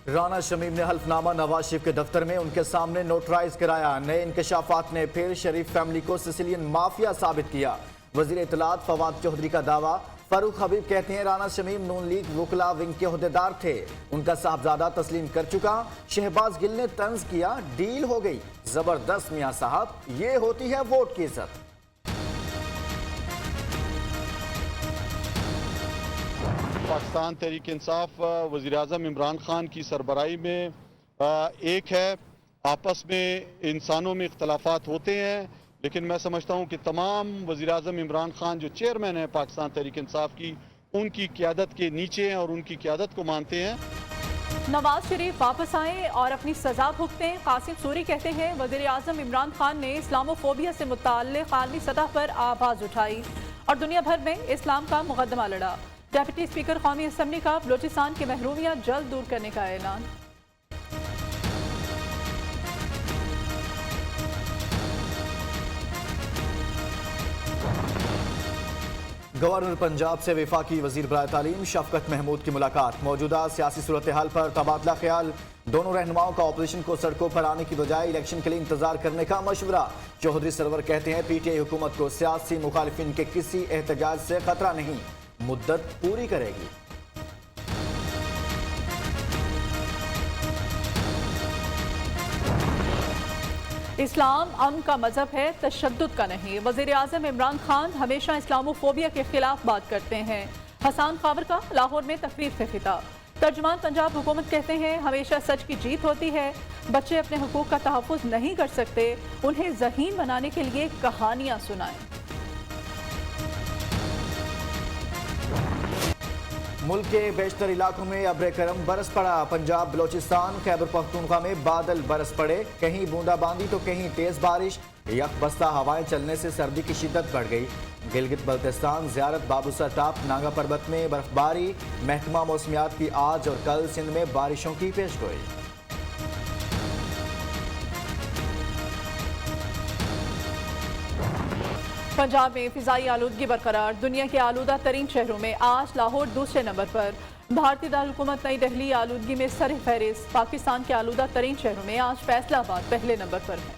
राना शमीम ने हल्फनामा नवाज शरीफ के दफ्तर में उनके सामने नोटराइज कराया। नए इंकशाफात ने फिर शरीफ फैमिली को सिसिलियन माफिया साबित किया। वजीर इत्तलात फवाद चौधरी का दावा। फारूक हबीब कहते हैं राना शमीम नून लीग वकला विंग के ओहदेदार थे, उनका साहबजादा तस्लीम कर चुका। शहबाज गिल ने तंज किया, डील हो गई। जबरदस्त मियां साहब, ये होती है वोट की इज्जत। पाकिस्तान तहरीक इंसाफ वज़ीर आज़म इमरान खान की सरबराही में एक है। आपस में इंसानों में इख्तलाफात होते हैं, लेकिन मैं समझता हूँ कि तमाम वज़ीर आज़म इमरान खान जो चेयरमैन है पाकिस्तान तहरीक इंसाफ की, उनकी क़यादत के नीचे हैं और उनकी क़यादत को मानते हैं। नवाज शरीफ वापस आए और अपनी सजा भुगतें। कासिम सूरी कहते हैं वज़ीर आज़म इमरान खान ने इस्लामोफोबिया से मुताल्लिक़ आलमी सतह पर आवाज़ उठाई और दुनिया भर में इस्लाम का मुकदमा लड़ा। डेप्यूटी स्पीकर कौमी असम्बली का बलोचिस्तान की महरूमियाँ जल्द दूर करने का ऐलान। गवर्नर पंजाब से वफाकी वजीर बराए तालीम शफकत महमूद की मुलाकात। मौजूदा सियासी सूरत हाल पर तबादला ख्याल। दोनों रहनुमाओं का ऑपोजिशन को सड़कों पर आने की बजाय इलेक्शन के लिए इंतजार करने का मशवरा। चौधरी सरवर कहते हैं पीटीआई हुकूमत को सियासी मुखालिफिन के किसी एहतजाज से खतरा नहीं, मुद्दत पूरी करेगी। इस्लाम अमन का मजहब है, तशद्दुद का नहीं। वज़ीर आज़म इमरान खान हमेशा इस्लामोफोबिया के खिलाफ बात करते हैं। हसन खावर का लाहौर में तकरीर से खिताब। तर्जुमान पंजाब हुकूमत कहते हैं हमेशा सच की जीत होती है। बच्चे अपने हुकूक का तहफ़्फ़ुज़ नहीं कर सकते, उन्हें ज़हीन बनाने के लिए कहानियाँ सुनाएं। मुल्क के बेशतर इलाकों में अब्र करम बरस पड़ा। पंजाब, बलोचिस्तान, खैबर पख्तूनख्वा में बादल बरस पड़े, कहीं बूंदाबांदी तो कहीं तेज बारिश। यकबस्ता हवाएं चलने से सर्दी की शिद्दत बढ़ गई। गिलगित बल्तिस्तान, ज़ियारत, बाबूसर टाप, नांगा पर्वत में बर्फबारी। महकमा मौसमियात की आज और कल सिंध में बारिशों की पेशगोई। पंजाब में फिजाई आलूदगी बरकरार। दुनिया के आलूदा तरीन शहरों में आज लाहौर दूसरे नंबर पर। भारतीय दारुल-हुकूमत नई दिल्ली आलूदगी में सर फहरिस्त। पाकिस्तान के आलूदा तरीन शहरों में आज फैसलाबाद पहले नंबर पर है।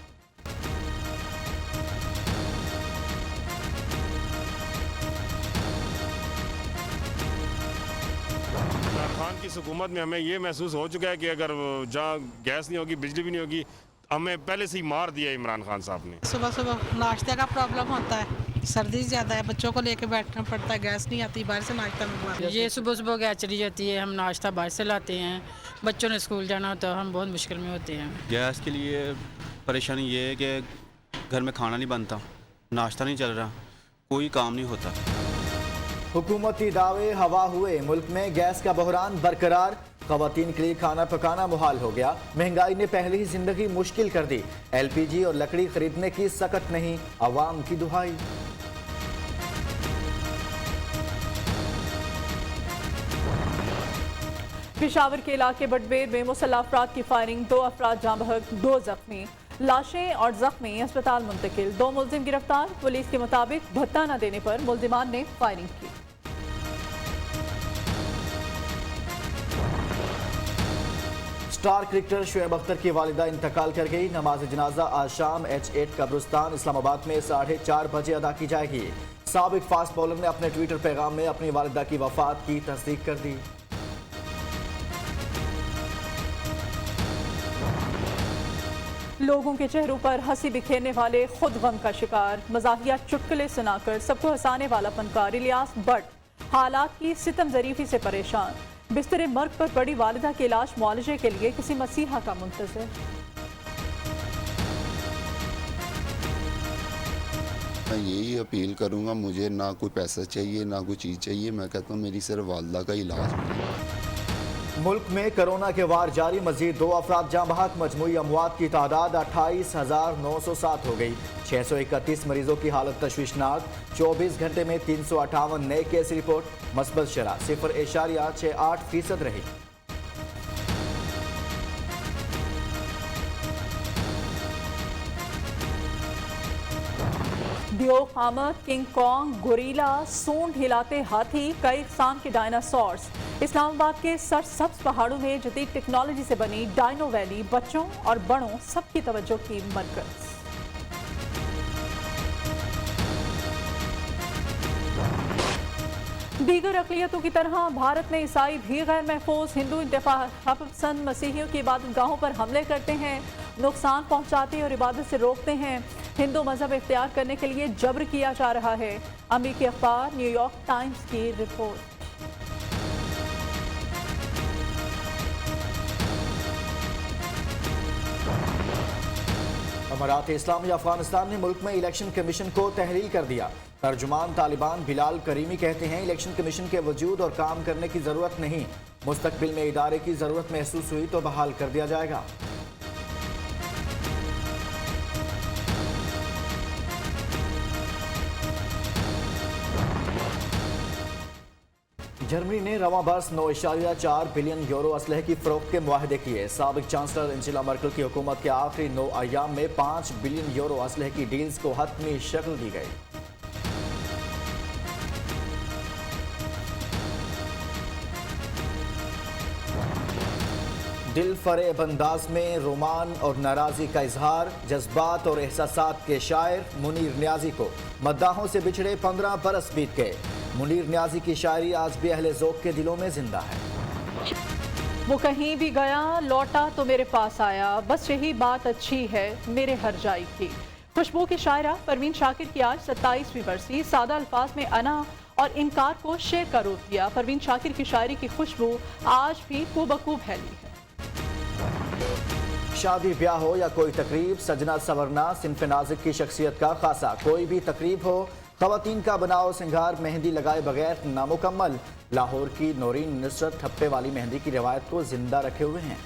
इमरान खान की हुकूमत में हमें ये महसूस हो चुका है कि अगर जहाँ गैस नहीं होगी, बिजली भी नहीं होगी, हमें पहले से ही मार दिया इमरान खान साहब ने। सुबह सुबह नाश्ते का प्रॉब्लम होता है, सर्दी ज़्यादा है, बच्चों को लेके बैठना पड़ता है, गैस नहीं आती, बाहर से नाश्ता मंगवाते हैं। ये सुबह सुबह गैस चली जाती है, हम नाश्ता बाहर से लाते हैं, बच्चों ने स्कूल जाना होता है, हम बहुत मुश्किल में होते हैं। गैस के लिए परेशानी ये है कि घर में खाना नहीं बनता, नाश्ता नहीं चल रहा, कोई काम नहीं होता। हुकूमती दावे हवा हुए, मुल्क में गैस का बहरान बरकरार। खवातीन के लिए खाना पकाना मुहाल हो गया। महंगाई ने पहले ही जिंदगी मुश्किल कर दी। एलपीजी और लकड़ी खरीदने की सकत नहीं, अवाम की दुहाई। पेशावर के इलाके बटबेर में मुसल्लह अफराद की फायरिंग, 2 अफराद जाँ बहक, 2 जख्मी। लाशें और जख्मी अस्पताल मुंतकिल। 2 मुलजिम गिरफ्तार। पुलिस के मुताबिक भत्ता न देने पर मुलजिमान ने फायरिंग की। स्टार क्रिकेटर शुएब अख्तर की वालिदा इंतकाल कर गई। नमाज जनाजा आज शाम H8 कब्रिस्तान इस्लामाबाद में 4:30 बजे अदा की जाएगी। साबिक फास्ट बॉलर ने अपने ट्विटर पैगाम में अपनी वालिदा की वफात की तस्दीक कर दी। लोगों के चेहरों पर हंसी बिखेरने वाले खुद गम का शिकार। मज़ाहिया चुटकुले सुनाकर सबको हंसाने वाला फनकार इलियास भट्ट हालात की सितम ज़रीफी से परेशान। बिस्तर मर्ग पर पड़ी वालिदा के इलाज मुआलजे के लिए किसी मसीहा का मुंतज़िर। मैं यही अपील करूंगा, मुझे ना कोई पैसा चाहिए ना कोई चीज़ चाहिए। मैं कहता हूँ मेरी सिर्फ वालिदा का इलाज हो। मुल्क में कोरोना के वार जारी। मजीद 2 अफराद जाँ बहक। मजमूई अमवात की तादाद 28,907 हो गई। 631 मरीजों की हालत तशवीशनाक। 24 घंटे में 358 नए केस रिपोर्ट। मस्बत शरह 0.68% रही। दियो खामत, किंग कॉन्ग, गोरीला, सूंड हिलाते हाथी, कई इकसाम के डायनासोर्स इस्लामाबाद के सरसब्ज पहाड़ों में जदीद टेक्नोलॉजी से बनी डायनो वैली बच्चों और बड़ों सबकी तवज्जो की मरकज। दीगर अक़लियतों की तरह भारत में ईसाई भी गैर महफूज हिंदू इंतफा पसंद मसीहियों की इबादत गाहों पर हमले करते हैं, नुकसान पहुंचाते और इबादत से रोकते हैं। हिंदू मजहब इख्तियार करने के लिए जबर किया जा रहा है। अमेरिकी अखबार न्यूयॉर्क टाइम्स की रिपोर्ट। अमारात इस्लामी अफगानिस्तान ने मुल्क में इलेक्शन कमीशन को तहलील कर दिया। तर्जुमान तालिबान बिलाल करीमी कहते हैं इलेक्शन कमीशन के वजूद और काम करने की जरूरत नहीं, मुस्तकबिल में इदारे की जरूरत महसूस हुई तो बहाल कर दिया जाएगा। जर्मनी ने रवां बरस 9.4 बिलियन यूरो असलहे की फरोख्त के मुआहदे किए। साबिक चांसलर एंजेला मर्केल की हुकूमत के आखिरी 9 अय्याम में 5 बिलियन यूरो असलहे की डील्स को हतमी शक्ल दी गई। दिल फरेब अंदाज में रोमान और नाराजी का इजहार, जज्बात और एहसासात के शायर मुनीर न्याजी को मद्दाहों से बिछड़े 15 बरस बीत गए। मुनीर न्याजी की शायरी आज भी अहले ज़ौक़ के दिलों में जिंदा है। वो कहीं भी गया लौटा तो मेरे पास आया, बस यही बात अच्छी है मेरे हर जाई की। खुशबू की शायरा परवीन शाकिर की आज 27वीं बरसी। सादा अल्फाज में अना और इनकार को शेर का रूप दिया। परवीन शाकिर की शायरी की खुशबू आज भी खूबखूब फैली है। शादी ब्याह हो या कोई तकरीब, सजना सवरना सिन्फ नाज़िक की शख्सियत का खासा। कोई भी तकरीब हो, ख़वातीन का बनाओ सिंगार मेहंदी लगाए बगैर नामुकम्मल। लाहौर की नौरीन नुसरत ठप्पे वाली मेहंदी की रिवायत को जिंदा रखे हुए हैं।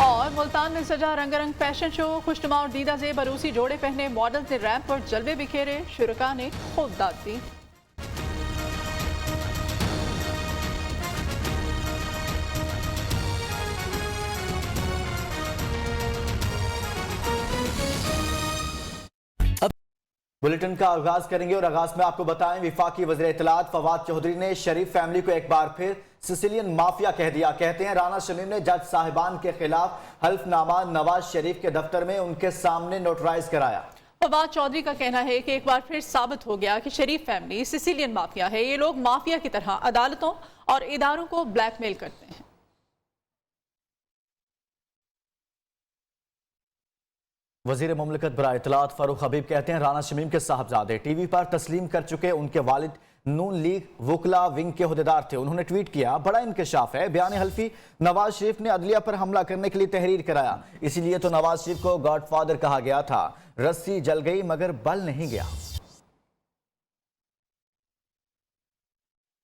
और मुल्तान में सजा रंगारंग फैशन शो, खुशनुमा और दीदा जेब अरूसी जोड़े पहने मॉडल्स ने रैंप पर जलवे बिखेरे, शुरका ने खूब दाद दी। बुलेटिन का आगाज करेंगे और आगाज में आपको बताएं विफाकी वज़ीर इत्तलात फवाद चौधरी ने शरीफ फैमिली को एक बार फिर सिसिलियन माफिया कह दिया। कहते हैं राना शमीम ने जज साहिबान के खिलाफ हल्फनामा नवाज शरीफ के दफ्तर में उनके सामने नोटराइज कराया। फवाद चौधरी का कहना है कि एक बार फिर साबित हो गया कि शरीफ फैमिली सिसिलियन माफिया है। ये लोग माफिया की तरह अदालतों और इदारों को ब्लैकमेल करते हैं। वजीर मुमलिकत बराए इत्तलात फारूक हबीब कहते हैं राना शमीम के साहबजादे टीवी पर तस्लीम कर चुके उनके वालिद नून लीग वकला विंग के अहदेदार थे। उन्होंने ट्वीट किया, बड़ा इंकशाफ है, बयान हल्फी नवाज शरीफ ने अदलिया पर हमला करने के लिए तहरीर कराया, इसीलिए तो नवाज शरीफ को गॉडफादर कहा गया था। रस्सी जल गई मगर बल नहीं गया।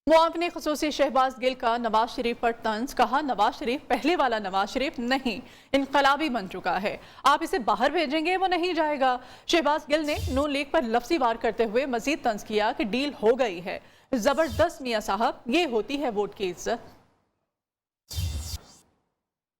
मुआविन ख़ुसूसी शहबाज गिल का नवाज शरीफ पर तंज, कहा नवाज शरीफ पहले वाला नवाज शरीफ नहीं, इनकलाबी बन चुका है, आप इसे बाहर भेजेंगे वो नहीं जाएगा। शहबाज गिल ने नून लीग पर लफ्जी वार करते हुए मजीद तंज किया कि डील हो गई है, जबरदस्त मियां साहब, ये होती है वोट की इज्जत।